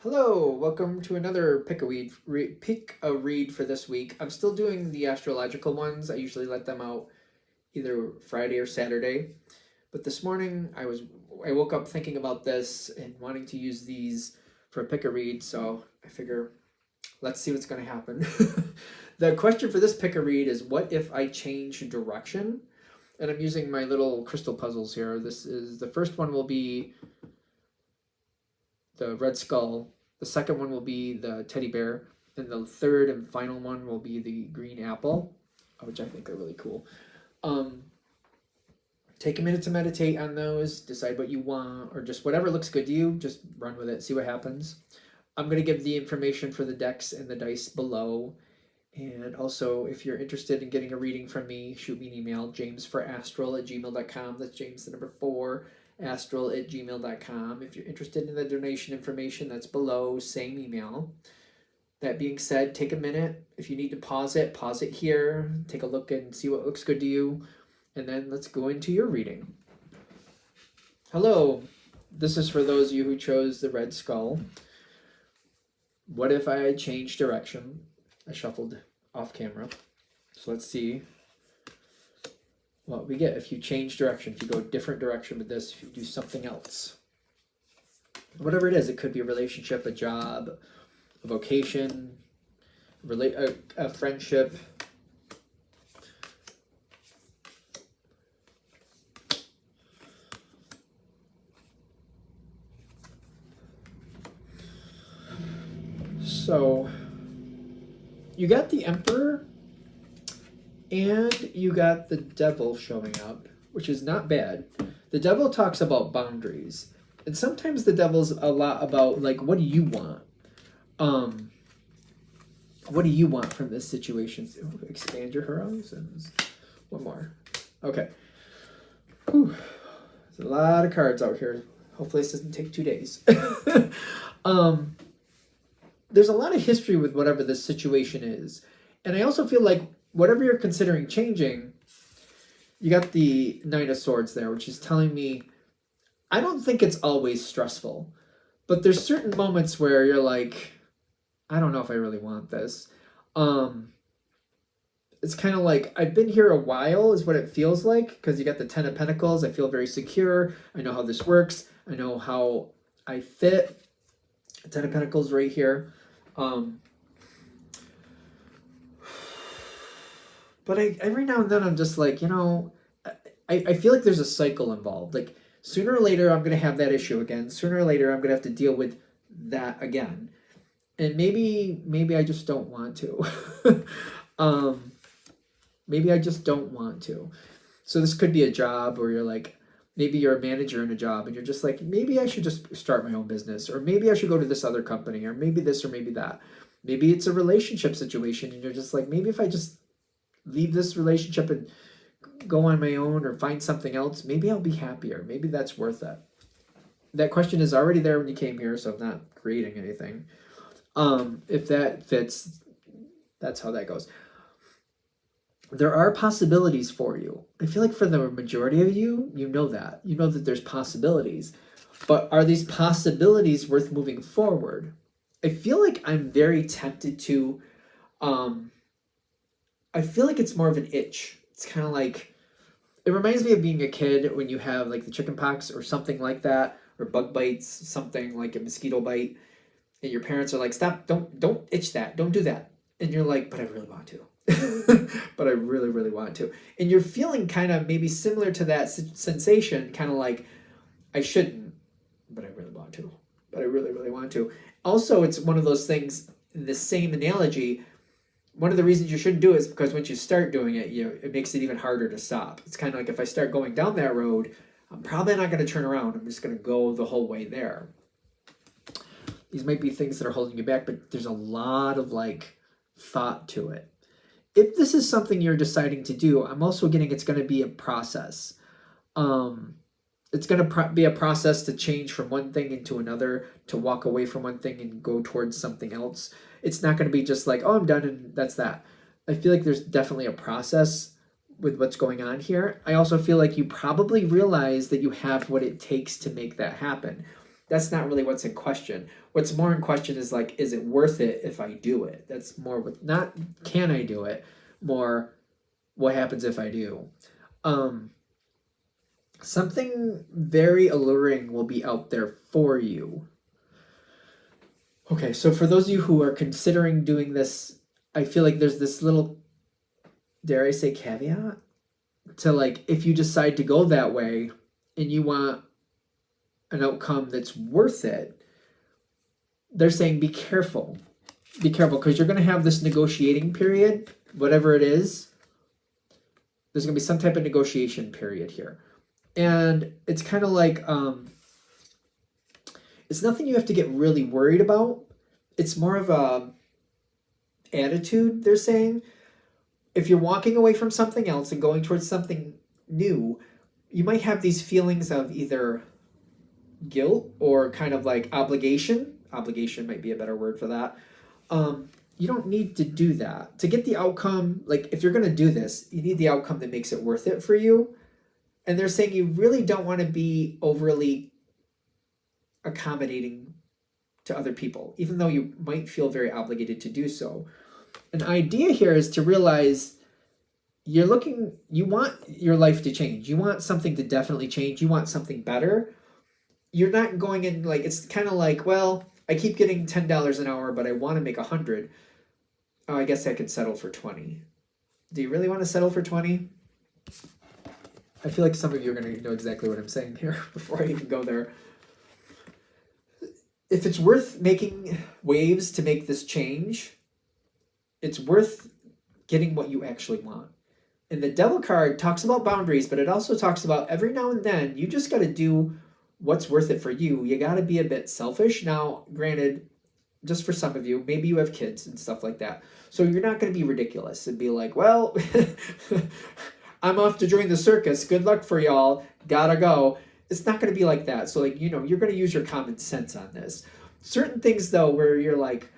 Hello, welcome to another pick a read for this week. I'm still doing the astrological ones. I usually let them out either Friday or Saturday. But this morning I woke up thinking about this and wanting to use these for a pick a read, so I figure let's see what's going to happen. The question for this pick a read is, what if I change direction? And I'm using my little crystal puzzles here. The first one will be the red skull. The second one will be the teddy bear, and the third and final one will be the green apple, which I think are really cool. Take a minute to meditate on those, decide what you want, or just whatever looks good to you, just run with it, see what happens. I'm going to give the information for the decks and the dice below. And also, if you're interested in getting a reading from me, shoot me an email, jamesforastral@gmail.com. That's James, the number 4, astral@gmail.com. If you're interested in the donation information, that's below, same email. That being said, take a minute. If you need to pause it here, take a look and see what looks good to you, and then let's go into your reading. Hello, this is for those of you who chose the red skull. What if I changed direction? I shuffled off camera, so let's see what we get if you change direction, if you go a different direction with this, if you do something else. Whatever it is, it could be a relationship, a job, a vocation, a friendship. So, you got the Emperor and you got the Devil showing up, which is not bad. The Devil talks about boundaries. And sometimes the Devil's a lot about, like, what do you want? What do you want from this situation? Expand your horizons. One more. Okay. Whew. There's a lot of cards out here. Hopefully this doesn't take 2 days. There's a lot of history with whatever this situation is. And I also feel like whatever you're considering changing, you got the Knight of Swords there, which is telling me, I don't think it's always stressful, but there's certain moments where you're like, I don't know if I really want this. It's kind of like, I've been here a while is what it feels like, because you got the Ten of Pentacles. I feel very secure. I know how this works. I know how I fit. Ten of Pentacles right here. But every now and then I'm just like, I feel like there's a cycle involved. Like, sooner or later I'm going to have that issue again. Sooner or later I'm going to have to deal with that again. And maybe I just don't want to. Maybe I just don't want to. So this could be a job where you're like, maybe you're a manager in a job and you're just like, maybe I should just start my own business, or maybe I should go to this other company, or maybe this or maybe that. Maybe it's a relationship situation and you're just like, maybe if I just leave this relationship and go on my own or find something else, maybe I'll be happier. Maybe that's worth it. That question is already there when you came here, so I'm not creating anything. If that fits, that's how that goes. There are possibilities for you. I feel like for the majority of you, you know that there's possibilities, but are these possibilities worth moving forward? I feel like I'm very tempted to, I feel like it's more of an itch. It's kind of like, it reminds me of being a kid when you have like the chicken pox or something like that, or bug bites, something like a mosquito bite, and your parents are like, stop, don't itch that, don't do that. And you're like, but I really want to. But I really, really want to. And you're feeling kind of maybe similar to that sensation, kind of like, I shouldn't, but I really want to. But I really, really want to. Also, it's one of those things, in the same analogy, one of the reasons you shouldn't do it is because once you start doing it, it makes it even harder to stop. It's kind of like, if I start going down that road, I'm probably not going to turn around. I'm just going to go the whole way there. These might be things that are holding you back, but there's a lot of like thought to it. If this is something you're deciding to do, I'm also getting it's going to be a process. It's going to be a process to change from one thing into another, to walk away from one thing and go towards something else. It's not going to be just like, oh, I'm done and that's that. I feel like there's definitely a process with what's going on here. I also feel like you probably realize that you have what it takes to make that happen. That's not really what's in question. What's more in question is like, is it worth it if I do it? That's more with, not can I do it, more what happens if I do. Something very alluring will be out there for you. Okay, so for those of you who are considering doing this, I feel like there's this little, dare I say, caveat to like, if you decide to go that way and you want an outcome that's worth it, they're saying be careful. Be careful, because you're going to have this negotiating period, whatever it is. There's going to be some type of negotiation period here. And it's kind of like, it's nothing you have to get really worried about. It's more of a attitude, they're saying. If you're walking away from something else and going towards something new, you might have these feelings of either guilt or kind of like obligation. Obligation might be a better word for that. You don't need to do that. To get the outcome, like if you're going to do this, you need the outcome that makes it worth it for you. And they're saying you really don't want to be overly accommodating to other people, even though you might feel very obligated to do so. An idea here is to realize you want your life to change. You want something to definitely change. You want something better. You're not going in like, it's kind of like, well, I keep getting $10 an hour, but I want to make 100. Oh, I guess I could settle for 20. Do you really want to settle for 20? I feel like some of you are going to know exactly what I'm saying here before I even go there. If it's worth making waves to make this change, it's worth getting what you actually want. And the Devil card talks about boundaries, but it also talks about every now and then, you just got to do what's worth it for you. You got to be a bit selfish. Now, granted, just for some of you, maybe you have kids and stuff like that. So you're not going to be ridiculous and be like, well, I'm off to join the circus. Good luck for y'all. Gotta go. It's not going to be like that. So like, you're going to use your common sense on this. Certain things though, where you're like,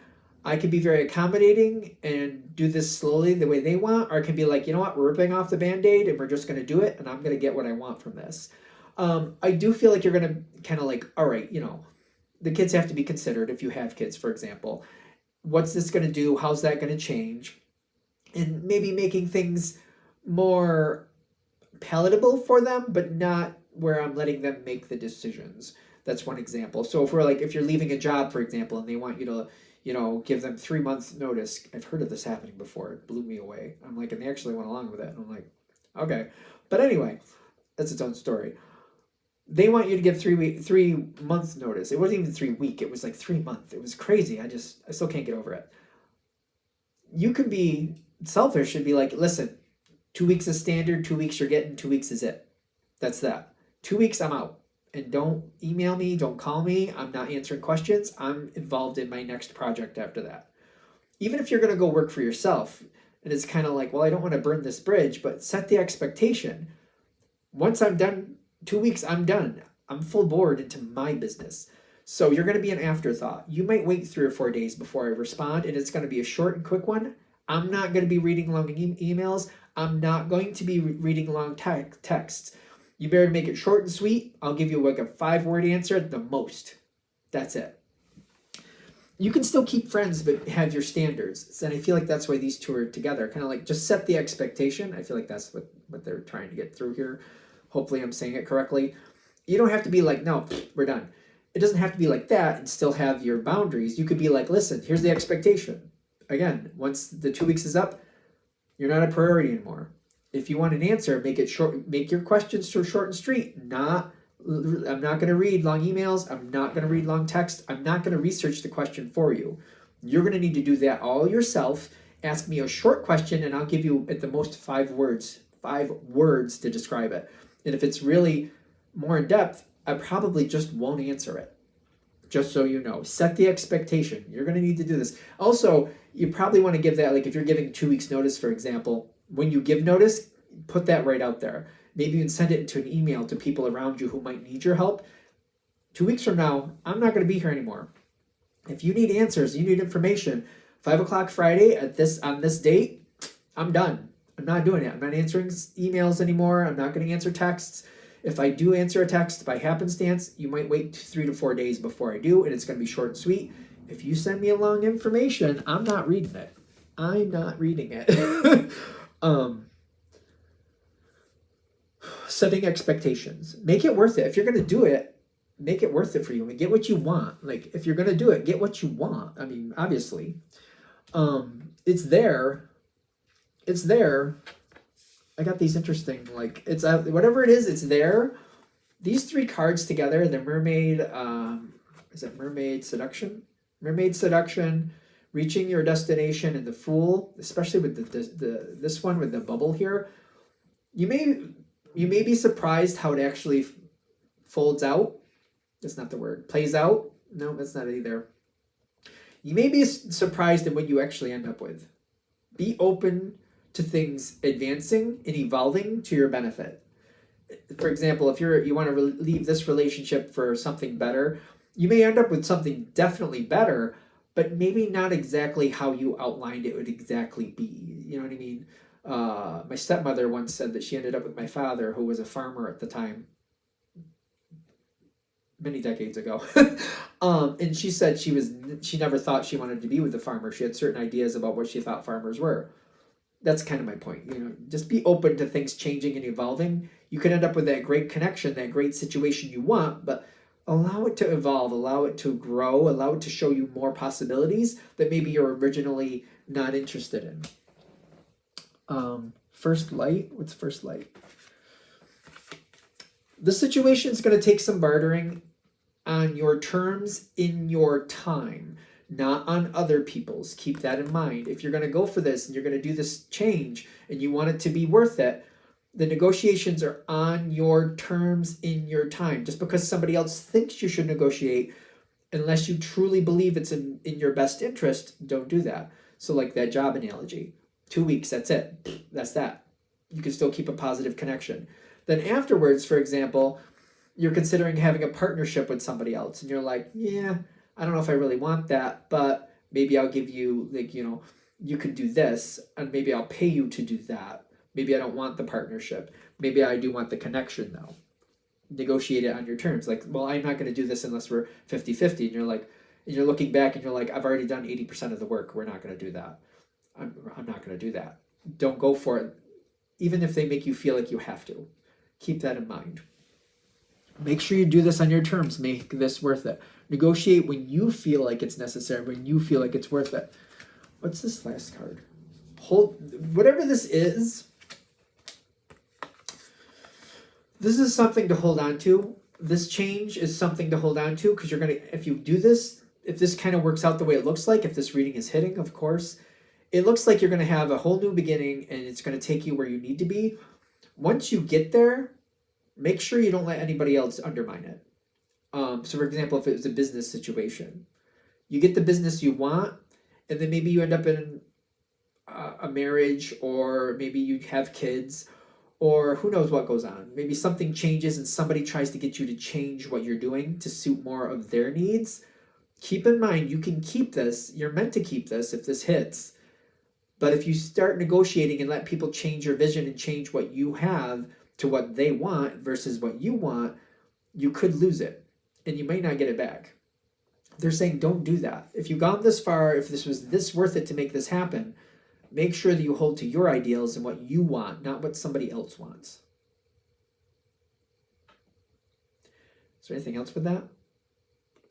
I can be very accommodating and do this slowly the way they want, or I can be like, you know what, we're ripping off the Band-Aid and we're just going to do it and I'm going to get what I want from this. I do feel like you're going to kind of like, all right, the kids have to be considered if you have kids, for example. What's this going to do? How's that going to change? And maybe making things more palatable for them, but not where I'm letting them make the decisions. That's one example. So if you're leaving a job, for example, and they want you to, give them 3 months notice. I've heard of this happening before. It blew me away. I'm like, and they actually went along with it. And I'm like, okay. But anyway, that's its own story. They want you to give 3 months notice. It wasn't even 3 week. It was like 3 months. It was crazy. I still can't get over it. You could be selfish and be like, listen, 2 weeks is standard. 2 weeks you're getting. 2 weeks is it. That's that. 2 weeks I'm out. And don't email me. Don't call me. I'm not answering questions. I'm involved in my next project after that. Even if you're going to go work for yourself, and it's kind of like, well, I don't want to burn this bridge, but set the expectation. Once I'm done 2 weeks, I'm done. I'm full board into my business. So you're going to be an afterthought. You might wait 3 or 4 days before I respond, and it's going to be a short and quick one. I'm not going to be reading long emails. I'm not going to be reading long texts. You better make it short and sweet. I'll give you like a 5-word answer at the most. That's it. You can still keep friends, but have your standards. And I feel like that's why these two are together. Kind of like just set the expectation. I feel like that's what they're trying to get through here. Hopefully I'm saying it correctly. You don't have to be like, no, we're done. It doesn't have to be like that and still have your boundaries. You could be like, listen, here's the expectation. Again, once the 2 weeks is up, you're not a priority anymore. If you want an answer, make it short. Make your questions short and sweet. I'm not going to read long emails. I'm not going to read long text. I'm not going to research the question for you. You're going to need to do that all yourself. Ask me a short question, and I'll give you at the most 5 words. 5 words to describe it. And if it's really more in depth, I probably just won't answer it. Just so you know, set the expectation. You're going to need to do this. Also, you probably want to give that, like if you're giving 2 weeks notice, for example, when you give notice, put that right out there. Maybe even send it into an email to people around you who might need your help. 2 weeks from now, I'm not going to be here anymore. If you need answers, you need information, 5 o'clock Friday on this date, I'm done. I'm not doing it. I'm not answering emails anymore. I'm not going to answer texts. If I do answer a text by happenstance, you might wait 3 to 4 days before I do, and it's going to be short and sweet. If you send me a long information, I'm not reading it. I'm not reading it. Setting expectations. Make it worth it. If you're going to do it, make it worth it for you. I mean, get what you want. Like, if you're going to do it, get what you want. I mean, obviously. It's there. It's there. I got these interesting, like, it's whatever it is, it's there. These 3 cards together, the Mermaid, is it Mermaid Seduction? Mermaid Seduction, Reaching Your Destination, and the Fool, especially with this one with the bubble here. You may be surprised how it actually folds out. That's not the word. Plays out? No, that's not it either. You may be surprised at what you actually end up with. Be open to things advancing and evolving to your benefit. For example, if you want to leave this relationship for something better, you may end up with something definitely better, but maybe not exactly how you outlined it would exactly be. You know what I mean? My stepmother once said that she ended up with my father, who was a farmer at the time, many decades ago. And she said she never thought she wanted to be with a farmer. She had certain ideas about what she thought farmers were. That's kind of my point. You know, just be open to things changing and evolving. You could end up with that great connection, that great situation you want, but allow it to evolve, allow it to grow, allow it to show you more possibilities that maybe you're originally not interested in. First light. What's first light? This situation is going to take some bartering on your terms in your time, not on other people's. Keep that in mind. If you're going to go for this and you're going to do this change and you want it to be worth it, the negotiations are on your terms in your time. Just because somebody else thinks you should negotiate, unless you truly believe it's in your best interest, don't do that. So like that job analogy, 2 weeks, that's it. That's that. You can still keep a positive connection. Then afterwards, for example, you're considering having a partnership with somebody else and you're like, yeah, I don't know if I really want that, but maybe I'll give you, like, you know, you could do this and maybe I'll pay you to do that. Maybe I don't want the partnership. Maybe I do want the connection though. Negotiate it on your terms. Like, well, I'm not going to do this unless we're 50-50. And you're like, and you're looking back and you're like, I've already done 80% of the work. We're not going to do that. I'm not going to do that. Don't go for it. Even if they make you feel like you have to. Keep that in mind. Make sure you do this on your terms. Make this worth it. Negotiate when you feel like it's necessary, when you feel like it's worth it. What's this last card? Whatever this is something to hold on to. This change is something to hold on to, because you're going to, if you do this, if this kind of works out the way it looks like, if this reading is hitting, of course, it looks like you're going to have a whole new beginning and it's going to take you where you need to be. Once you get there, make sure you don't let anybody else undermine it. So for example, if it was a business situation, you get the business you want, and then maybe you end up in a marriage, or maybe you have kids, or who knows what goes on. Maybe something changes and somebody tries to get you to change what you're doing to suit more of their needs. Keep in mind, you can keep this. You're meant to keep this if this hits. But if you start negotiating and let people change your vision and change what you have to what they want versus what you want, you could lose it and you may not get it back. They're saying don't do that. If you've gone this far, if this was this worth it to make this happen, make sure that you hold to your ideals and what you want, not what somebody else wants. Is there anything else with that?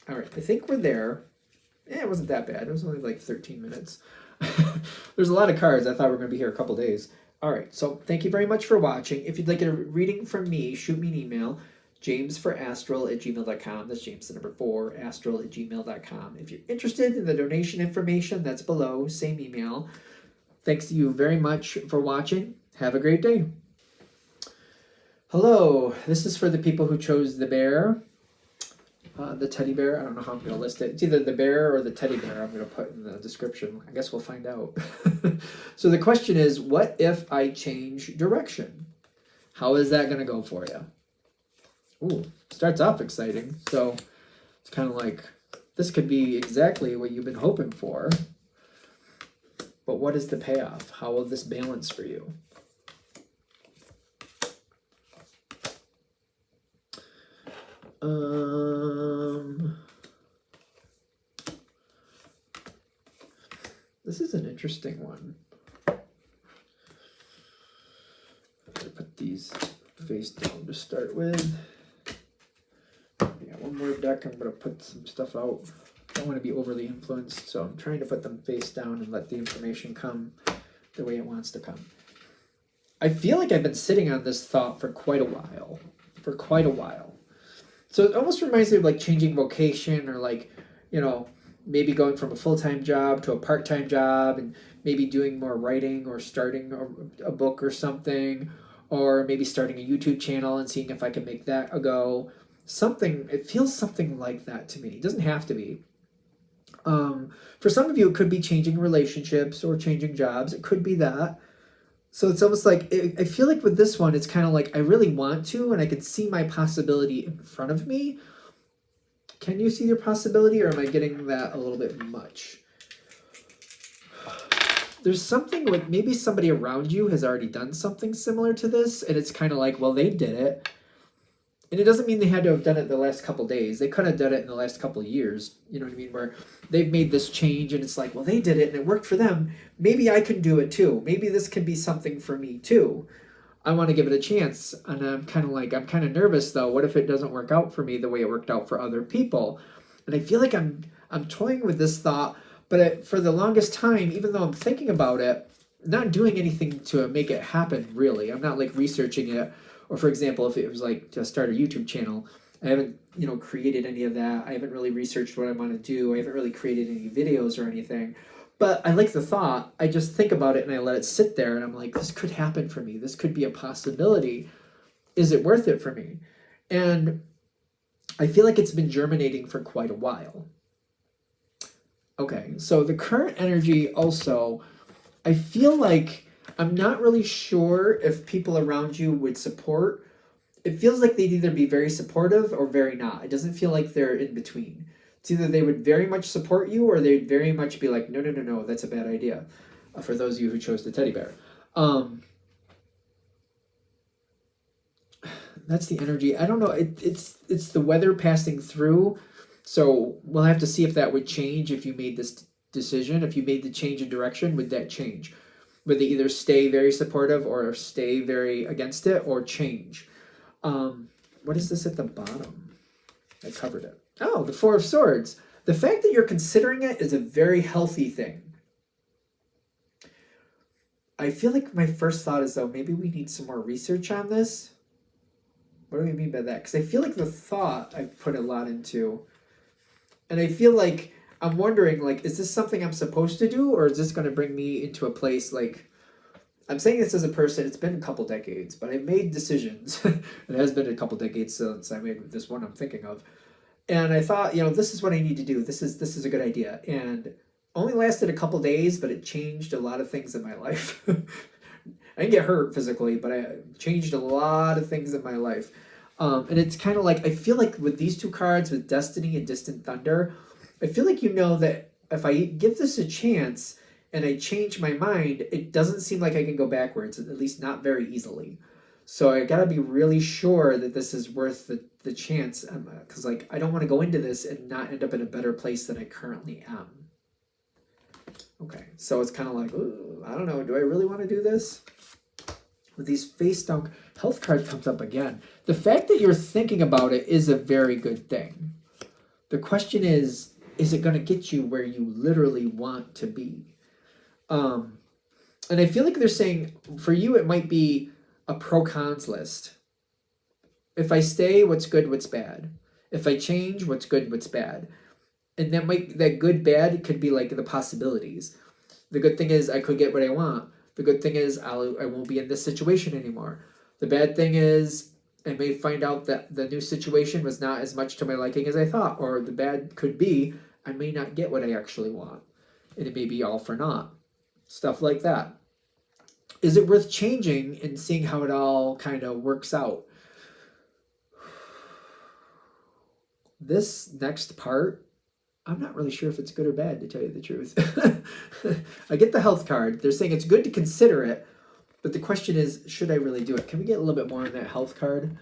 All right, I think we're there. Yeah, it wasn't that bad. It was only like 13 minutes. There's a lot of cards. I thought we were going to be here a couple days. All right, so thank you very much for watching. If you'd like a reading from me, shoot me an email, jamesforastral@gmail.com. That's James the number 4, astral@gmail.com. If you're interested in the donation information, that's below, same email. Thanks to you very much for watching. Have a great day. Hello, this is for the people who chose the bear. The teddy bear, I don't know how I'm going to list it. It's either the bear or the teddy bear I'm going to put in the description. I guess we'll find out. So the question is, what if I change direction? How is that going to go for you? Ooh, starts off exciting. So it's kind of like, this could be exactly what you've been hoping for. But what is the payoff? How will this balance for you? This is an interesting one. I'll put these face down to start with. Yeah, one more deck. I'm going to put some stuff out. I don't want to be overly influenced, so I'm trying to put them face down and let the information come the way it wants to come. I feel like I've been sitting on this thought for quite a while. So it almost reminds me of like changing vocation, or like, you know, maybe going from a full-time job to a part-time job, and maybe doing more writing or starting a book or something, or maybe starting a YouTube channel and seeing if I can make that a go. Something, it feels something like that to me. It doesn't have to be. For some of you, it could be changing relationships or changing jobs. It could be that. So it's almost like, I feel like with this one, it's kind of like I really want to, and I can see my possibility in front of me. Can you see your possibility, or am I getting that a little bit much? There's something like maybe somebody around you has already done something similar to this, and it's kind of like, well, they did it. And it doesn't mean they had to have done it the last couple days. They could have done it in the last couple of years. You know what I mean? Where they've made this change, and it's like, well, they did it and it worked for them. Maybe I can do it too. Maybe this can be something for me too. I want to give it a chance. And I'm kind of nervous though. What if it doesn't work out for me the way it worked out for other people? And I feel like I'm toying with this thought, but for the longest time, even though I'm thinking about it, not doing anything to make it happen really. I'm not like researching it. Or for example, if it was like to start a YouTube channel, I haven't, created any of that. I haven't really researched what I want to do. I haven't really created any videos or anything. But I like the thought. I just think about it and I let it sit there, and I'm like, this could happen for me. This could be a possibility. Is it worth it for me? And I feel like it's been germinating for quite a while. Okay, so the current energy also, I feel like I'm not really sure if people around you would support. It feels like they'd either be very supportive or very not. It doesn't feel like they're in between. It's either they would very much support you, or they'd very much be like, no, that's a bad idea. For those of you who chose the teddy bear. That's the energy. I don't know. It's the weather passing through. So we'll have to see if that would change if you made this decision. If you made the change in direction, would that change? Would they either stay very supportive or stay very against it, or change? What is this at the bottom? I covered it. Oh, the Four of Swords. The fact that you're considering it is a very healthy thing. I feel like my first thought is, though, maybe we need some more research on this. What do we mean by that? Because I feel like the thought I've put a lot into. And I feel like I'm wondering, like, is this something I'm supposed to do, or is this going to bring me into a place, like, I'm saying this as a person, it's been a couple decades, but I've made decisions. It has been a couple decades since I made this one I'm thinking of. And I thought, this is what I need to do. This is a good idea. And only lasted a couple days, but it changed a lot of things in my life. I didn't get hurt physically, but I changed a lot of things in my life. And it's kind of like, I feel like with these two cards, with Destiny and Distant Thunder, I feel like that if I give this a chance and I change my mind, it doesn't seem like I can go backwards, at least not very easily. So I got to be really sure that this is worth the chance, because I don't want to go into this and not end up in a better place than I currently am. Okay, so it's kind of like, ooh, I don't know, do I really want to do this? With these face down, health card comes up again. The fact that you're thinking about it is a very good thing. The question is it going to get you where you literally want to be? And I feel like they're saying, for you, it might be a pro-cons list. If I stay, what's good, what's bad? If I change, what's good, what's bad? And that good, bad could be like the possibilities. The good thing is I could get what I want. The good thing is I won't be in this situation anymore. The bad thing is I may find out that the new situation was not as much to my liking as I thought. Or the bad could be I may not get what I actually want. And it may be all for naught. Stuff like that. Is it worth changing and seeing how it all kind of works out? This next part, I'm not really sure if it's good or bad, to tell you the truth. I get the health card. They're saying it's good to consider it, but the question is, should I really do it? Can we get a little bit more on that health card?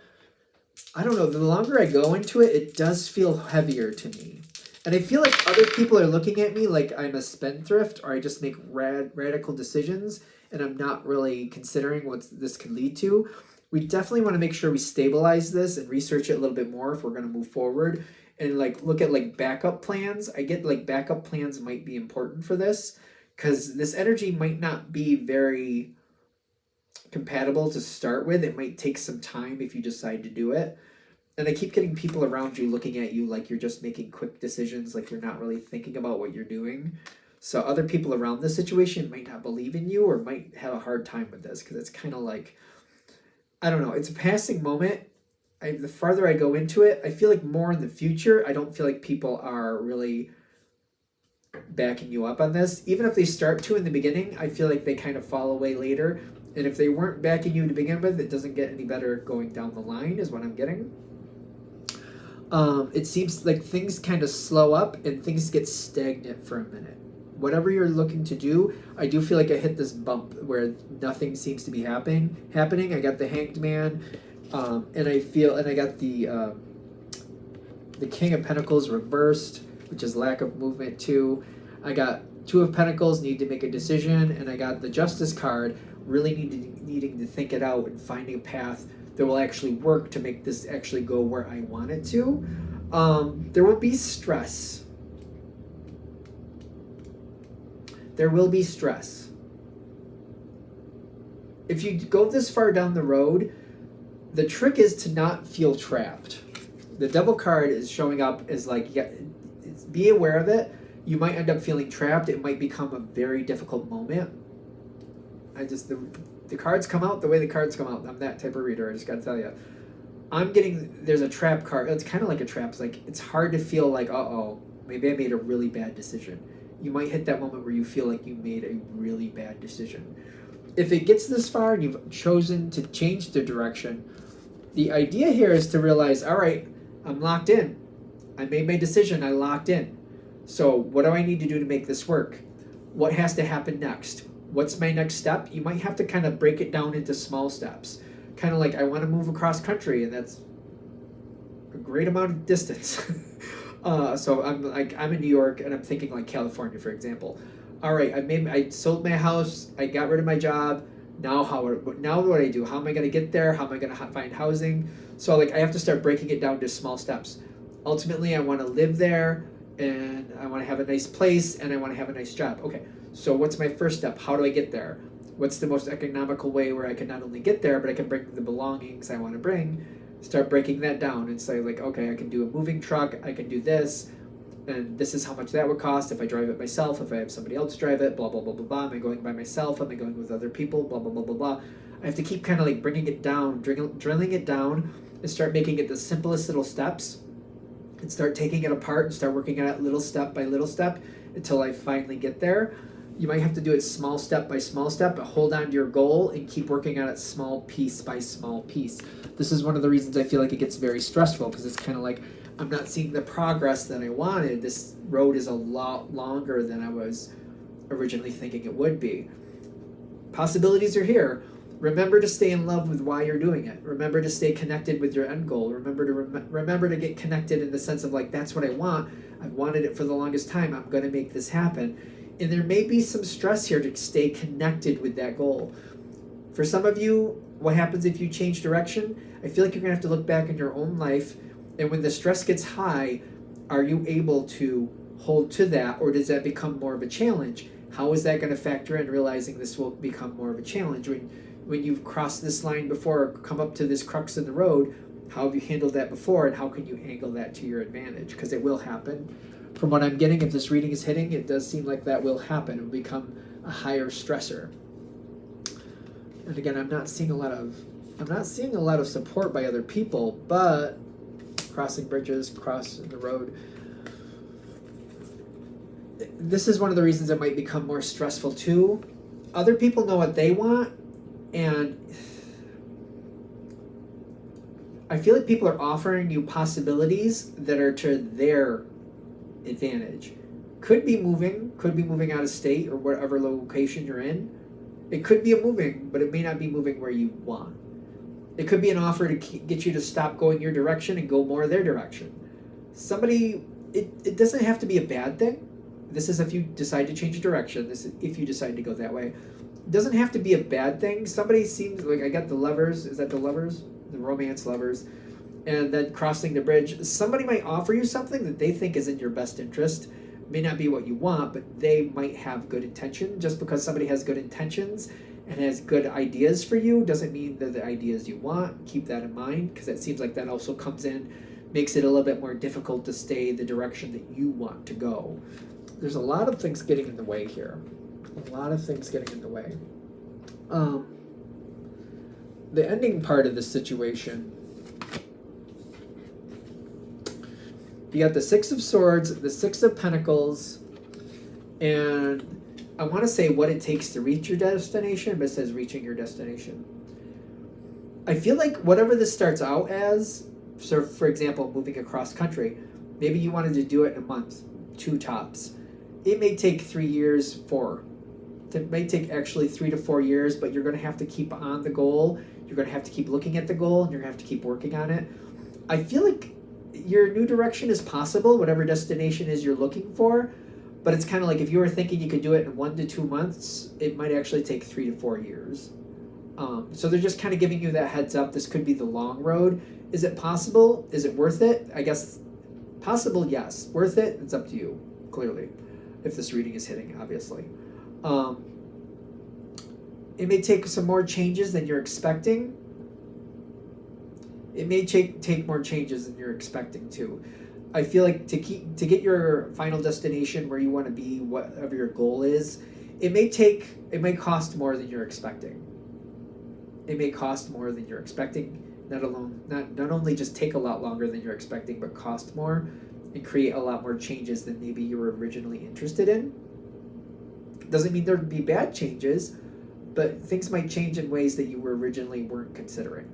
I don't know, the longer I go into it, it does feel heavier to me. And I feel like other people are looking at me like I'm a spendthrift, or I just make radical decisions and I'm not really considering what this could lead to. We definitely want to make sure we stabilize this and research it a little bit more if we're going to move forward, and like look at like backup plans. I get like backup plans might be important for this, because this energy might not be very compatible to start with. It might take some time if you decide to do it. And I keep getting people around you looking at you like you're just making quick decisions, like you're not really thinking about what you're doing. So other people around this situation might not believe in you or might have a hard time with this, because it's kind of like, I don't know, it's a passing moment. The farther I go into it, I feel like more in the future, I don't feel like people are really backing you up on this. Even if they start to in the beginning, I feel like they kind of fall away later. And if they weren't backing you to begin with, it doesn't get any better going down the line, is what I'm getting. It seems like things kind of slow up and things get stagnant for a minute. Whatever you're looking to do, I do feel like I hit this bump where nothing seems to be happening. I got the Hanged Man, and I got the King of Pentacles reversed, which is lack of movement too. I got Two of Pentacles, need to make a decision, and I got the Justice card, really needing to think it out and finding a path that will actually work to make this actually go where I want it to. There will be stress. There will be stress. If you go this far down the road, the trick is to not feel trapped. The Devil card is showing up as like, be aware of it. You might end up feeling trapped. It might become a very difficult moment. The cards come out the way the cards come out. I'm that type of reader, I just gotta tell you. There's a trap card. It's kind of like a trap. It's like, it's hard to feel like, uh-oh, maybe I made a really bad decision. You might hit that moment where you feel like you made a really bad decision. If it gets this far and you've chosen to change the direction, the idea here is to realize, all right, I'm locked in. I made my decision, I locked in. So what do I need to do to make this work? What has to happen next? What's my next step? You might have to kind of break it down into small steps. Kind of like, I want to move across country, and that's a great amount of distance. So I'm in New York, and I'm thinking like California, for example. All right, I sold my house, I got rid of my job. Now what do I do? How am I going to get there? How am I going to find housing? So like, I have to start breaking it down to small steps. Ultimately, I want to live there, and I want to have a nice place, and I want to have a nice job. Okay, so what's my first step? How do I get there? What's the most economical way where I can not only get there, but I can bring the belongings I want to bring? Start breaking that down and say like, okay, I can do a moving truck, I can do this, and this is how much that would cost if I drive it myself, if I have somebody else drive it, blah, blah, blah, blah, blah. Am I going by myself? Am I going with other people? Blah, blah, blah, blah, blah. I have to keep kind of like bringing it down, drilling it down, and start making it the simplest little steps, and start taking it apart and start working at it little step by little step until I finally get there. You might have to do it small step by small step, but hold on to your goal and keep working at it small piece by small piece. This is one of the reasons I feel like it gets very stressful, because it's kind of like, I'm not seeing the progress that I wanted. This road is a lot longer than I was originally thinking it would be. Possibilities are here. Remember to stay in love with why you're doing it. Remember to stay connected with your end goal. Remember to get connected in the sense of like, that's what I want. I've wanted it for the longest time. I'm going to make this happen. And there may be some stress here to stay connected with that goal. For some of you, what happens if you change direction? I feel like you're going to have to look back in your own life, and when the stress gets high, are you able to hold to that, or does that become more of a challenge? How is that going to factor in realizing this will become more of a challenge? When you've crossed this line before or come up to this crux in the road, how have you handled that before, and how can you angle that to your advantage? Because it will happen. From what I'm getting, if this reading is hitting, it does seem like that will happen. It will become a higher stressor. And again, I'm not seeing a lot of support by other people, but crossing bridges, crossing the road. This is one of the reasons it might become more stressful too. Other people know what they want, and I feel like people are offering you possibilities that are to their advantage. Could be moving out of state or whatever location you're in. It could be a moving, but it may not be moving where you want. It could be an offer to get you to stop going your direction and go more their direction. Somebody, it doesn't have to be a bad thing. This is if you decide to change direction. This is if you decide to go that way. It doesn't have to be a bad thing. Somebody seems like, I got the lovers. Is that the lovers? The romance lovers. And then crossing the bridge. Somebody might offer you something that they think is in your best interest. May not be what you want, but they might have good intention. Just because somebody has good intentions and has good ideas for you doesn't mean they're the ideas you want. Keep that in mind, because it seems like that also comes in, makes it a little bit more difficult to stay the direction that you want to go. There's a lot of things getting in the way here. A lot of things getting in the way. The ending part of this situation, you got the Six of Swords, the Six of Pentacles, and I want to say what it takes to reach your destination, but it says reaching your destination. I feel like whatever this starts out as, so for example, moving across country, maybe you wanted to do it in a month, 2 tops. It may take 3 years, 4. It may take actually 3 to 4 years, but you're going to have to keep on the goal. You're going to have to keep looking at the goal, and you're going to have to keep working on it. I feel like your new direction is possible, whatever destination is you're looking for, but it's kind of like if you were thinking you could do it in 1 to 2 months, it might actually take 3 to 4 years. So they're just kind of giving you that heads up. This could be the long road. Is it possible? Is it worth it? I guess possible, yes. Worth it? It's up to you, clearly, if this reading is hitting, obviously. It may take some more changes than you're expecting. It may take more changes than you're expecting too. I feel like to get your final destination where you want to be, whatever your goal is, it may cost more than you're expecting. It may cost more than you're expecting. Not only just take a lot longer than you're expecting, but cost more and create a lot more changes than maybe you were originally interested in. Doesn't mean there would be bad changes, but things might change in ways that you originally weren't considering.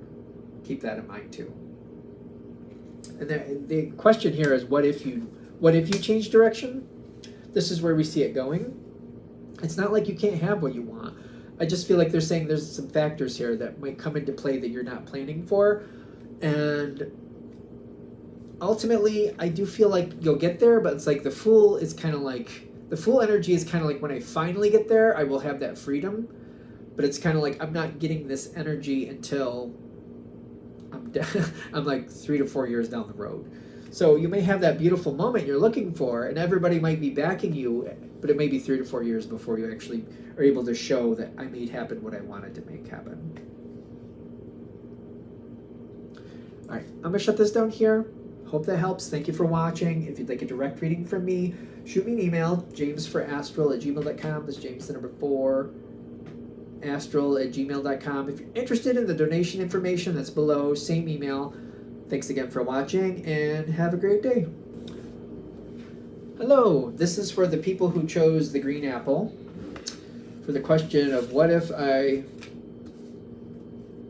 Keep that in mind too. And the question here is, what if you change direction? This is where we see it going. It's not like you can't have what you want. I just feel like they're saying there's some factors here that might come into play that you're not planning for. And ultimately, I do feel like you'll get there, but it's like the Fool is kind of like, the Fool energy is kind of like when I finally get there, I will have that freedom. But it's kind of like I'm not getting this energy until I'm like 3 to 4 years down the road. So you may have that beautiful moment you're looking for, and everybody might be backing you, but it may be 3 to 4 years before you actually are able to show that I made happen what I wanted to make happen. All right, I'm gonna shut this down here. Hope that helps. Thank you for watching. If you'd like a direct reading from me, shoot me an email, jamesforastral@gmail.com. That's James the number 4. astral@gmail.com. If you're interested in the donation information that's below, same email. Thanks again for watching, and have a great day. Hello, this is for the people who chose the green apple, for the question of what if I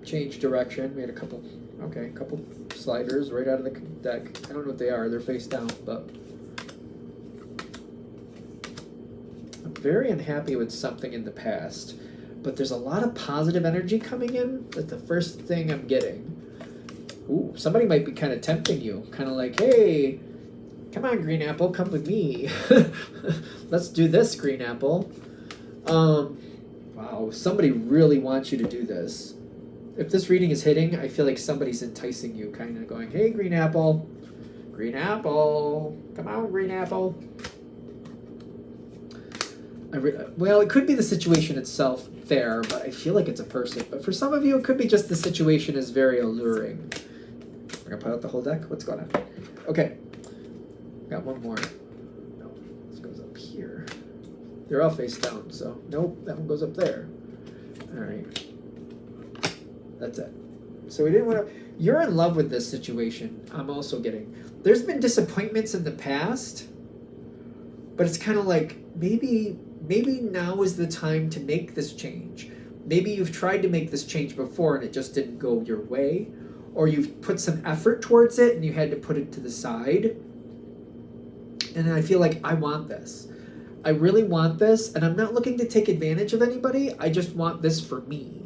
change direction. We had a couple sliders right out of the deck. I don't know what they are, they're face down, but I'm very unhappy with something in the past. But there's a lot of positive energy coming in. That's the first thing I'm getting. Ooh, somebody might be kind of tempting you. Kind of like, hey, come on, green apple, come with me. Let's do this, green apple. Wow, somebody really wants you to do this. If this reading is hitting, I feel like somebody's enticing you, kind of going, hey, green apple, come on, green apple. Well, it could be the situation itself there, but I feel like it's a person. But for some of you, it could be just the situation is very alluring. We're going to put out the whole deck? What's going on? Okay. Got one more. No, this goes up here. They're all face down, so nope, that one goes up there. All right. That's it. So we didn't want to... You're in love with this situation, I'm also getting. There's been disappointments in the past, but it's kind of like maybe now is the time to make this change. Maybe you've tried to make this change before and it just didn't go your way, or you've put some effort towards it and you had to put it to the side. And then I feel like I want this. I really want this, and I'm not looking to take advantage of anybody. I just want this for me.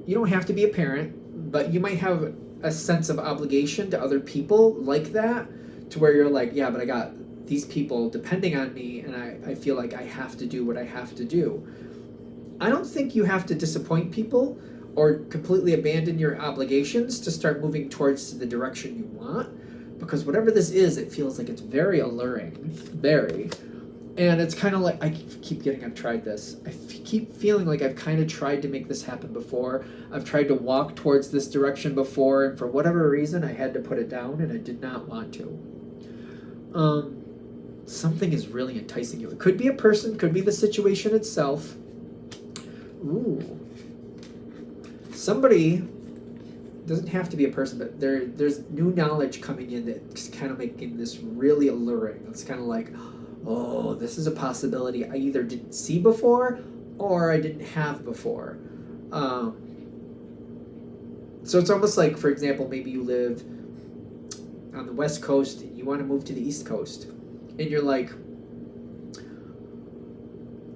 you don't have to be a parent, but you might have a sense of obligation to other people like that, to where you're like, yeah, but I got these people depending on me, and I feel like I have to do what I have to do. I don't think you have to disappoint people or completely abandon your obligations to start moving towards the direction you want, because whatever this is, it feels like it's very alluring, very. And it's kind of like, I keep getting, I've tried this. Keep feeling like I've kind of tried to make this happen before. I've tried to walk towards this direction before, and for whatever reason, I had to put it down, and I did not want to. Something is really enticing you. It could be a person, could be the situation itself. Ooh. Somebody, doesn't have to be a person, but there's new knowledge coming in that's kind of making this really alluring. It's kind of like, oh, this is a possibility I either didn't see before or I didn't have before. So it's almost like, for example, maybe you live on the West Coast and you want to move to the East Coast, and you're like,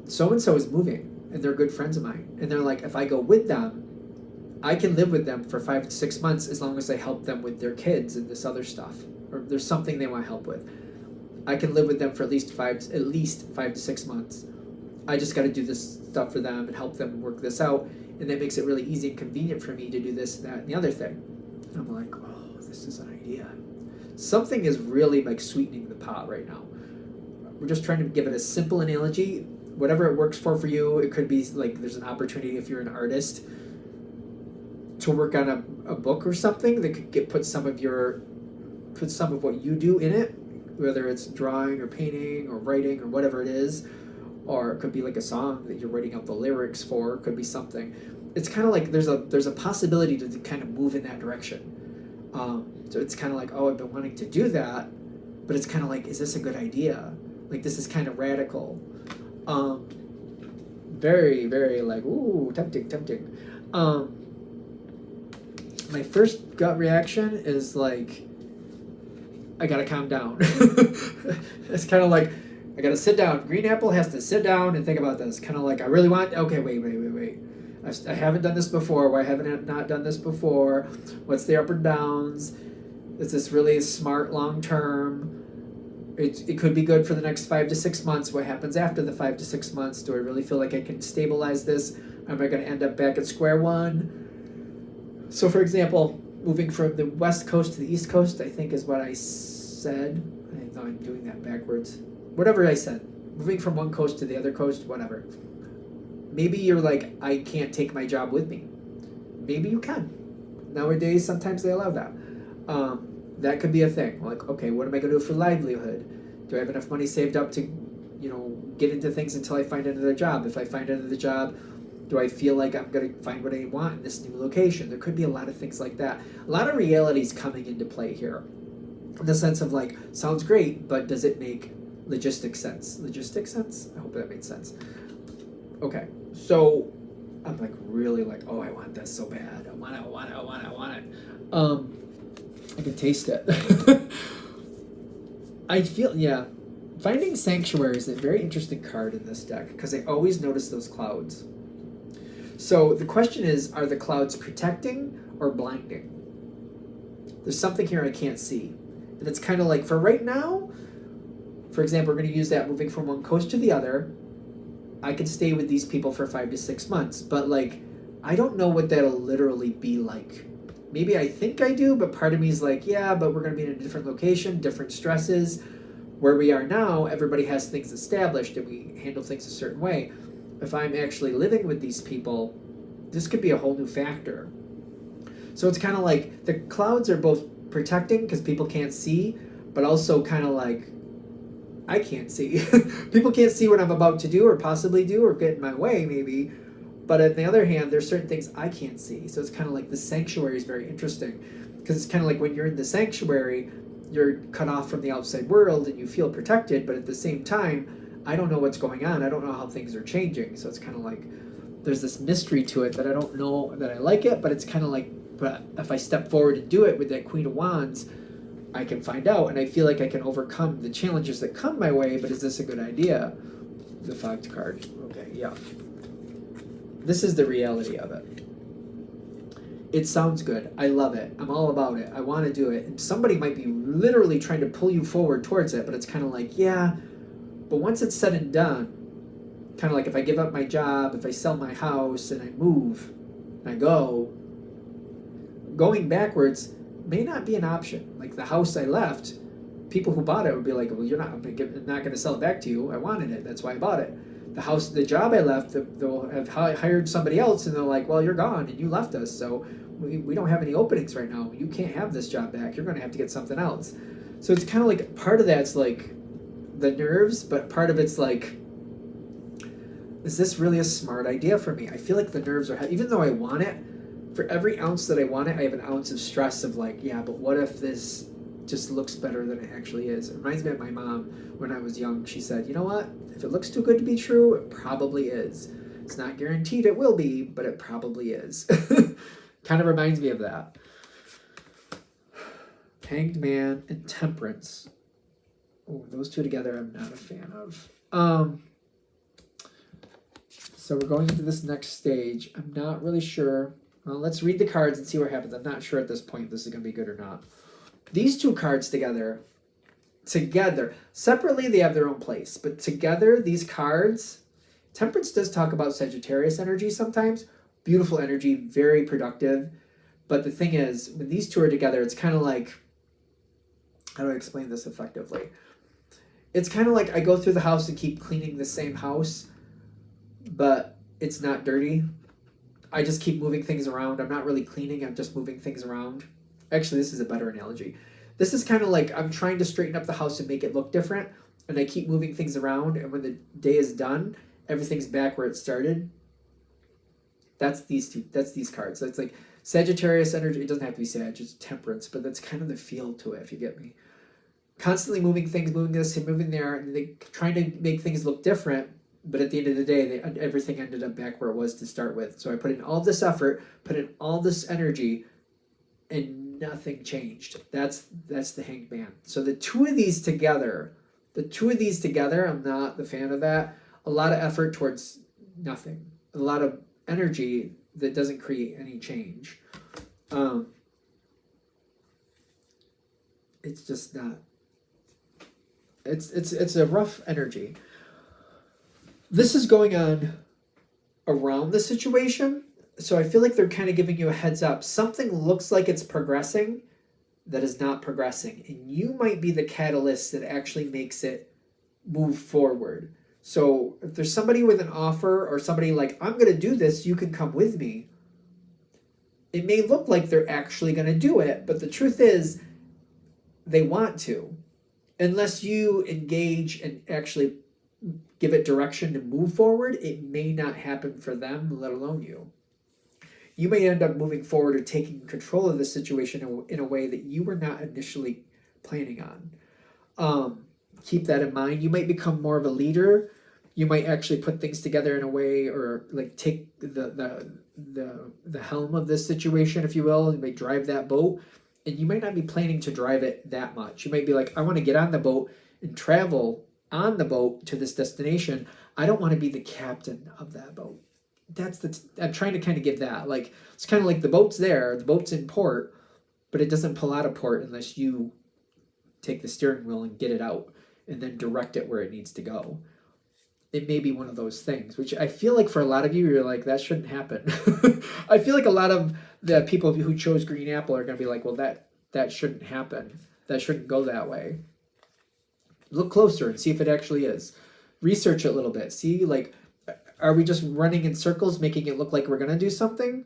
so-and-so is moving, and they're good friends of mine, and they're like, if I go with them, I can live with them for 5 to 6 months as long as I help them with their kids and this other stuff, or there's something they want help with. I can live with them for at least 5 to 6 months. I just got to do this stuff for them and help them work this out, and that makes it really easy and convenient for me to do this, that, and the other thing. And I'm like, oh, this is an idea. Something is really like sweetening the pot right now. We're just trying to give it a simple analogy. Whatever it works for you, it could be like there's an opportunity if you're an artist to work on a book or something that could put some of what you do in it, whether it's drawing or painting or writing or whatever it is, or it could be like a song that you're writing out the lyrics for. It could be something. It's kind of like there's a possibility to kind of move in that direction. So it's kind of like, oh, I've been wanting to do that, but it's kind of like, is this a good idea? Like, this is kind of radical. Very, very like, ooh, tempting. My first gut reaction is like, I gotta calm down. It's kind of like, I gotta sit down. Green Apple has to sit down and think about this. Kind of like, I really want, okay, wait. I haven't done this before. Why haven't I not done this before? What's the up and downs? Is this really smart long term? It could be good for the next 5 to 6 months. What happens after the 5 to 6 months? Do I really feel like I can stabilize this? Am I going to end up back at square one? So, for example, moving from the West Coast to the East Coast, I think is what I said. I know I'm doing that backwards. Whatever I said. Moving from one coast to the other coast, whatever. Maybe you're like, I can't take my job with me. Maybe you can. Nowadays, sometimes they allow that. That could be a thing. Like, okay, what am I going to do for livelihood? Do I have enough money saved up to, get into things until I find another job? If I find another job, do I feel like I'm going to find what I want in this new location? There could be a lot of things like that. A lot of realities coming into play here. In the sense of like, sounds great, but does it make logistic sense? Logistic sense? I hope that made sense. Okay, so I'm like really like, oh, I want this so bad. I want it. I can taste it. I feel, yeah. Finding Sanctuary is a very interesting card in this deck because I always notice those clouds. So the question is, are the clouds protecting or blinding? There's something here I can't see. And it's kind of like, for right now, for example, we're going to use that moving from one coast to the other. I can stay with these people for 5 to 6 months, but like, I don't know what that'll literally be like. Maybe I think I do, but part of me is like, yeah, but we're going to be in a different location, different stresses. Where we are now, everybody has things established and we handle things a certain way. If I'm actually living with these people, this could be a whole new factor. So it's kind of like the clouds are both protecting because people can't see, but also kind of like, I can't see. People can't see what I'm about to do or possibly do or get in my way maybe. But on the other hand, there's certain things I can't see. So it's kind of like the sanctuary is very interesting. Because it's kind of like when you're in the sanctuary, you're cut off from the outside world and you feel protected. But at the same time, I don't know what's going on. I don't know how things are changing. So it's kind of like there's this mystery to it that I don't know that I like it. But it's kind of like, but if I step forward and do it with that Queen of Wands, I can find out. And I feel like I can overcome the challenges that come my way. But is this a good idea? The 5th card. Okay, yeah. This is the reality of it. It sounds good. I love it. I'm all about it. I want to do it. And somebody might be literally trying to pull you forward towards it, but it's kind of like, yeah, but once it's said and done, kind of like if I give up my job, if I sell my house and I move and I go, going backwards may not be an option. Like the house I left, people who bought it would be like, well, I'm not going to sell it back to you. I wanted it. That's why I bought it. The job I left, they'll have hired somebody else, and they're like, well, you're gone and you left us, so we don't have any openings right now. You can't have this job back. You're going to have to get something else. So it's kind of like part of that's like the nerves, but part of it's like, is this really a smart idea for me? I feel like the nerves are, even though I want it, for every ounce that I want it, I have an ounce of stress of like, yeah, but what if this just looks better than it actually is? It reminds me of my mom when I was young. She said, you know what? If it looks too good to be true, it probably is. It's not guaranteed it will be, but it probably is. Kind of reminds me of that. Hanged Man and Temperance. Oh, those two together I'm not a fan of. So we're going into this next stage. I'm not really sure. Well, let's read the cards and see what happens. I'm not sure at this point if this is going to be good or not. These two cards together, separately they have their own place, but together these cards, Temperance does talk about Sagittarius energy sometimes. Beautiful energy, very productive. But the thing is, when these two are together, it's kind of like, how do I explain this effectively? It's kind of like I go through the house and keep cleaning the same house, but it's not dirty. I just keep moving things around. I'm not really cleaning, I'm just moving things around. Actually, this is a better analogy. This is kind of like I'm trying to straighten up the house and make it look different, and I keep moving things around, and when the day is done, everything's back where it started. That's these two. That's these cards. That's like Sagittarius energy. It doesn't have to be Sag, it's Temperance, but that's kind of the feel to it, if you get me. Constantly moving things, moving this and moving there, and they trying to make things look different, but at the end of the day, everything ended up back where it was to start with. So I put in all this effort, put in all this energy, and nothing changed. That's the Hanged Man. So the two of these together, I'm not the fan of that. A lot of effort towards nothing. A lot of energy that doesn't create any change. It's just not. It's a rough energy. This is going on around the situation, so I feel like they're kind of giving you a heads up. Something looks like it's progressing that is not progressing, and you might be the catalyst that actually makes it move forward. So if there's somebody with an offer or somebody like, I'm going to do this, you can come with me, it may look like they're actually going to do it, but the truth is they want to. Unless you engage and actually give it direction to move forward, it may not happen for them, let alone you. You may end up moving forward or taking control of the situation in a way that you were not initially planning on. Keep that in mind. You might become more of a leader. You might actually put things together in a way, or like take the helm of this situation, if you will. You might drive that boat, and you might not be planning to drive it that much. You might be like, I want to get on the boat and travel on the boat to this destination. I don't want to be the captain of that boat. I'm trying to kind of give that. Like, it's kind of like the boat's there, the boat's in port, but it doesn't pull out of port unless you take the steering wheel and get it out and then direct it where it needs to go. It may be one of those things, which I feel like for a lot of you, you're like, that shouldn't happen. I feel like a lot of the people who chose Green Apple are going to be like, well, that shouldn't happen. That shouldn't go that way. Look closer and see if it actually is. Research it a little bit. See, like, are we just running in circles, making it look like we're going to do something?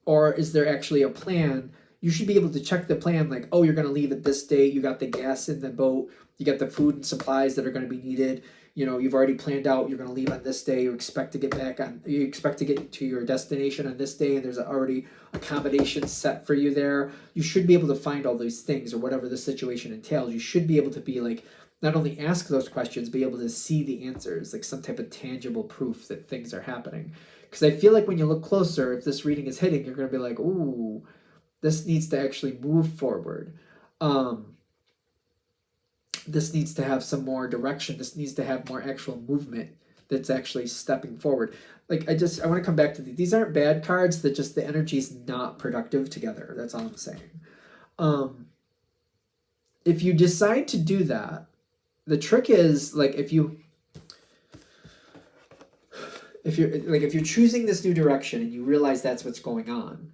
Or is there actually a plan? You should be able to check the plan, like, oh, you're going to leave at this date. You got the gas in the boat. You got the food and supplies that are going to be needed. You know, you've already planned out you're going to leave on this day. You expect to get to your destination on this day, and there's already accommodations set for you there. You should be able to find all these things, or whatever the situation entails. You should be able to be like, not only ask those questions, be able to see the answers, like some type of tangible proof that things are happening. Because I feel like when you look closer, if this reading is hitting, you're going to be like, ooh, this needs to actually move forward. This needs to have some more direction. This needs to have more actual movement that's actually stepping forward. Like, I want to come back to these aren't bad cards, that just the energy's not productive together. That's all I'm saying. If you decide to do that, the trick is, like, if you're choosing this new direction and you realize that's what's going on,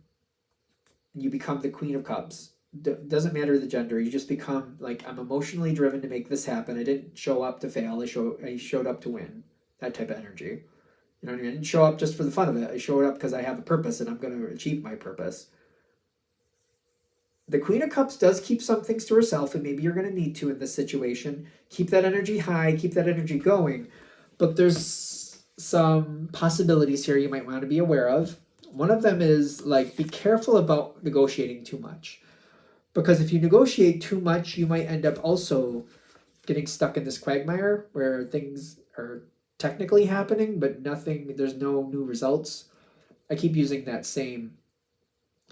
and you become the Queen of Cups. Doesn't matter the gender. You just become like, I'm emotionally driven to make this happen. I didn't show up to fail. I showed up to win. That type of energy. You know what I mean? I didn't show up just for the fun of it. I showed up because I have a purpose and I'm going to achieve my purpose. The Queen of Cups does keep some things to herself, and maybe you're going to need to in this situation. Keep that energy high, keep that energy going. But there's some possibilities here you might want to be aware of. One of them is, like, be careful about negotiating too much. Because if you negotiate too much, you might end up also getting stuck in this quagmire where things are technically happening, but there's no new results. I keep using that same,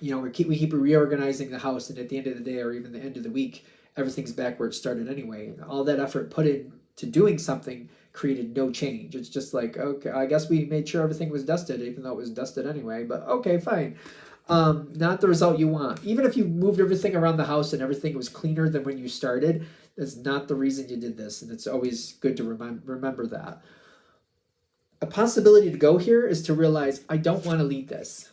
we keep reorganizing the house, and at the end of the day, or even the end of the week, everything's back where it started anyway. All that effort put into doing something created no change. It's just like, okay, I guess we made sure everything was dusted, even though it was dusted anyway, but okay, fine. Not the result you want. Even if you moved everything around the house and everything was cleaner than when you started, that's not the reason you did this, and it's always good to remember that. A possibility to go here is to realize, I don't want to lead this.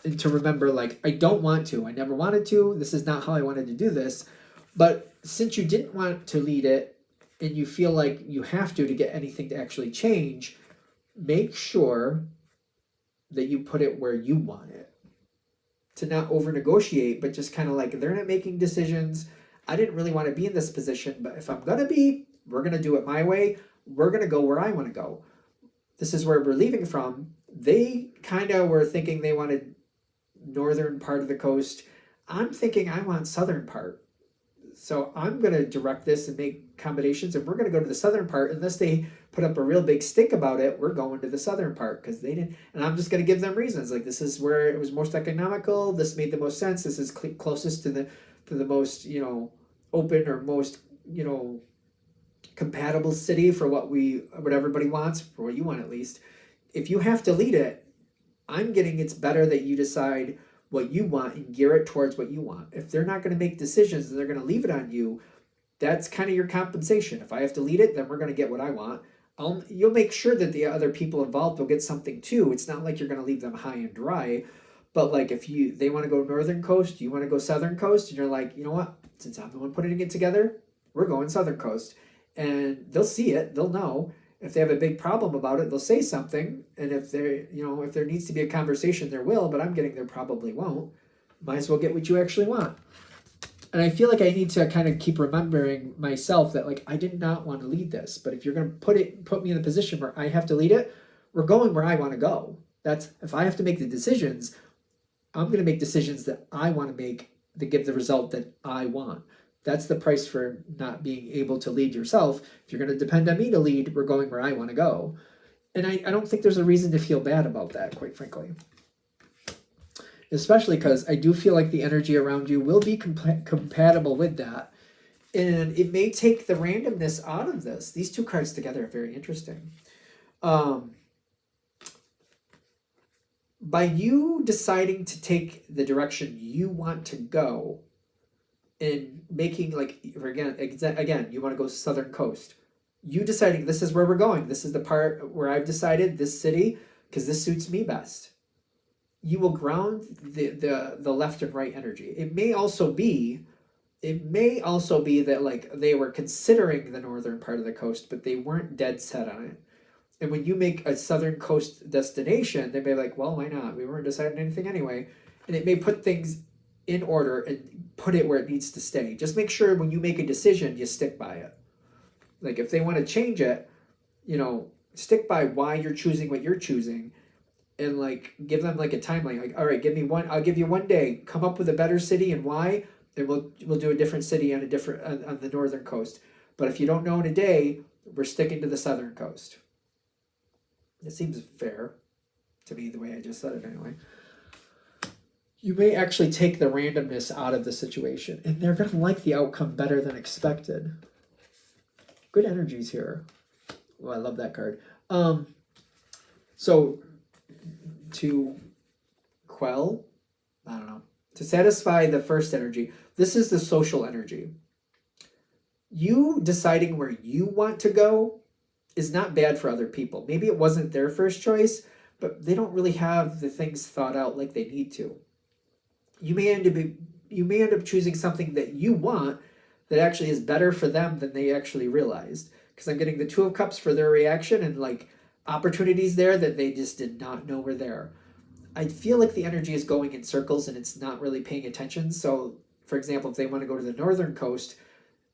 And to remember, like, I don't want to. I never wanted to. This is not how I wanted to do this. But since you didn't want to lead it, and you feel like you have to get anything to actually change, make sure that you put it where you want it. To not over-negotiate, but just kind of like, they're not making decisions. I didn't really want to be in this position, but if I'm going to be, we're going to do it my way. We're going to go where I want to go. This is where we're leaving from. They kind of were thinking they wanted northern part of the coast. I'm thinking I want southern part. So I'm going to direct this and make accommodations, and we're going to go to the southern part. Unless they put up a real big stink about it, we're going to the southern part because they didn't. And I'm just going to give them reasons. Like, this is where it was most economical. This made the most sense. This is closest to the most, open or most, compatible city for what everybody wants, for what you want at least. If you have to lead it, I'm getting it's better that you decide what you want and gear it towards what you want. If they're not going to make decisions and they're going to leave it on you, that's kind of your compensation. If I have to lead it, then we're going to get what I want. You'll make sure that the other people involved will get something too. It's not like you're going to leave them high and dry. But like, if they want to go northern coast, you want to go southern coast, and you're like, you know what? Since I'm the one putting it together, we're going southern coast. And they'll see it. They'll know. If they have a big problem about it, they'll say something. And if if there needs to be a conversation, there will. But I'm getting there probably won't. Might as well get what you actually want. And I feel like I need to kind of keep remembering myself that, like, I did not want to lead this. But if you're going to put me in a position where I have to lead it, we're going where I want to go. That's, if I have to make the decisions, I'm going to make decisions that I want to make that give the result that I want. That's the price for not being able to lead yourself. If you're going to depend on me to lead, we're going where I want to go. And I don't think there's a reason to feel bad about that, quite frankly. Especially because I do feel like the energy around you will be compatible with that. And it may take the randomness out of this. These two cards together are very interesting. By you deciding to take the direction you want to go, and making, like, again, you want to go southern coast. You deciding this is where we're going. This is the part where I've decided this city because this suits me best. You will ground the left and right energy. It may also be that, like, they were considering the northern part of the coast, but they weren't dead set on it. And when you make a southern coast destination, they may be like, well, why not? We weren't deciding anything anyway. And it may put things in order and put it where it needs to stay. Just make sure when you make a decision, you stick by it. Like, if they want to change it, stick by why you're choosing what you're choosing, and, like, give them, like, a timeline. Like, all right, I'll give you 1 day. Come up with a better city and why, and we'll do a different city on the northern coast. But if you don't know in a day, we're sticking to the southern coast. It seems fair to me the way I just said it anyway. You may actually take the randomness out of the situation, and they're going to like the outcome better than expected. Good energies here. I love that card. So to quell, I don't know, to satisfy the first energy, this is the social energy. You deciding where you want to go is not bad for other people. Maybe it wasn't their first choice, but they don't really have the things thought out like they need to. You may end up choosing something that you want that actually is better for them than they actually realized. Because I'm getting the Two of Cups for their reaction and like opportunities there that they just did not know were there. I feel like the energy is going in circles and it's not really paying attention. So, for example, if they want to go to the northern coast,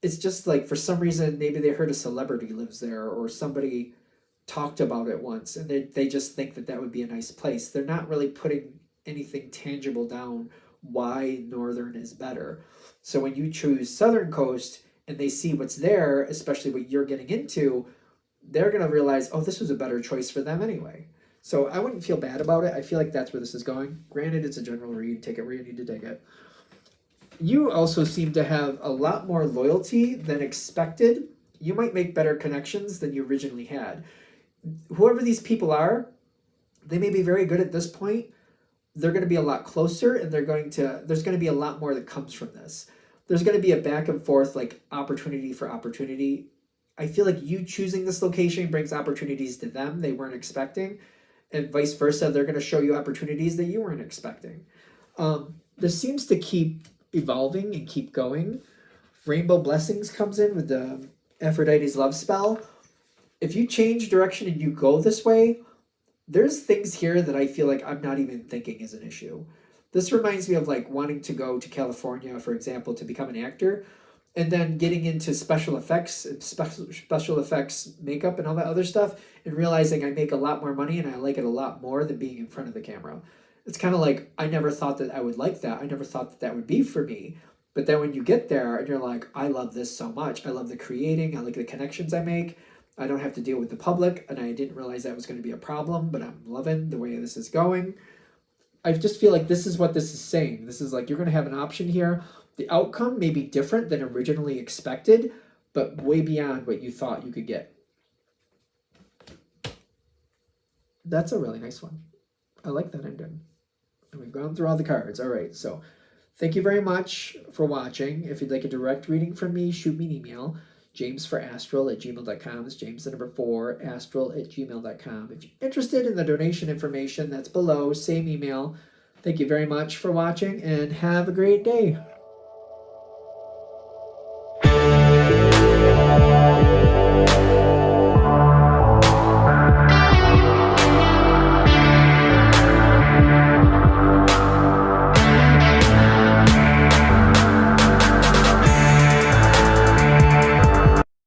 it's just like for some reason maybe they heard a celebrity lives there or somebody talked about it once and they just think that that would be a nice place. They're not really putting anything tangible down why northern is better. So when you choose southern coast and they see what's there, especially what you're getting into, they're going to realize, oh, this was a better choice for them anyway. So I wouldn't feel bad about it. I feel like that's where this is going. Granted, it's a general read. Take it where you need to take it. You also seem to have a lot more loyalty than expected. You might make better connections than you originally had. Whoever these people are, they may be very good at this point. They're going to be a lot closer, and there's going to be a lot more that comes from this. There's going to be a back and forth, like opportunity for opportunity. I feel like you choosing this location brings opportunities to them they weren't expecting, and vice versa. They're going to show you opportunities that you weren't expecting. This seems to keep evolving and keep going. Rainbow Blessings comes in with the Aphrodite's love spell. If you change direction and you go this way, there's things here that I feel like I'm not even thinking is an issue. This reminds me of like wanting to go to California, for example, to become an actor, and then getting into special effects and special effects makeup and all that other stuff, and realizing I make a lot more money and I like it a lot more than being in front of the camera. It's kind of like, I never thought that I would like that. I never thought that that would be for me. But then when you get there and you're like, I love this so much. I love the creating. I like the connections I make. I don't have to deal with the public. And I didn't realize that was going to be a problem, but I'm loving the way this is going. I just feel like this is what this is saying. This is like, you're going to have an option here. The outcome may be different than originally expected, but way beyond what you thought you could get. That's a really nice one. I like that ending. And we've gone through all the cards. All right, so thank you very much for watching. If you'd like a direct reading from me, shoot me an email. jamesforastral@gmail.com. It's James the number 4, astral@gmail.com. If you're interested in the donation information, that's below, same email. Thank you very much for watching, and have a great day.